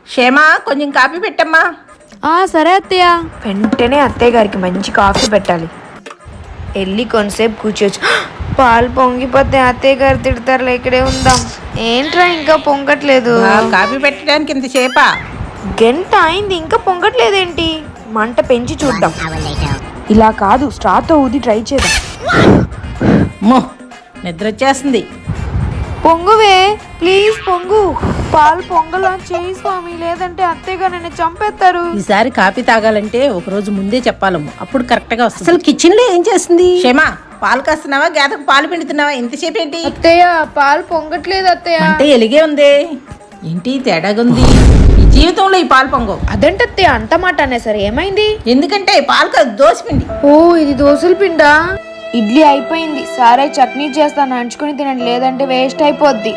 క్షేమా కొంచెం కాఫీ పెట్టమ్మా. సరే అత్తయ్య. వెంటనే అత్తయ్య గారికి మంచి కాఫీ పెట్టాలి. వెళ్ళి కొంతసేపు కూర్చోచ్చు. పాలు పొంగిపోతే అత్తయ్య గారు తిడతారులే, ఇక్కడే ఉందాం. ఏంట్రా ఇంకా పొంగట్లేదు? కాఫీ పెట్టడానికి ఇంతసేపా? గంట అయింది ఇంకా పొంగట్లేదేంటి? మంట పెంచి చూద్దాం. ఇలా కాదు, స్ట్రాతో ఊది ట్రై చేద్దాం. నిద్ర వచ్చేస్తుంది. పొంగువే ప్లీజ్, పొంగు. పాలు పొంగలా చేయి స్వామి, లేదంటే అత్తయ్యగా నన్ను చంపేస్తారు. ఈసారి కాఫీ తాగాలంటే ఒక రోజు ముందే చెప్పాలమ్మ, అప్పుడు కరెక్ట్ గా వస్తుంది. అసలు కిచెన్ లో ఏం చేస్తుంది? క్షేమా పాలు కాస్తున్నావా, గేదకు పాలు పిండుతున్నావా? ఎంతసేపు ఏంటి? అత్తయ్య పాలు పొంగట్లేదు అత్తయ్య. అంటే ఎలిగే ఉంది ఏంటి? తేడాగా ఉంది. ఈ జీవితంలో ఈ పాలు పొంగవు. అదంటే అత్తయ్య అంత మాట అనే సరే ఏమైంది? ఎందుకంటే పాలు కాదు, దోశ పిండి. ఓ ఇది దోశల పిండా? ఇడ్లీ అయిపోయింది, సరే చట్నీ చేస్తాను, నంచుకుని తినండి, లేదంటే వేస్ట్ అయిపోద్ది.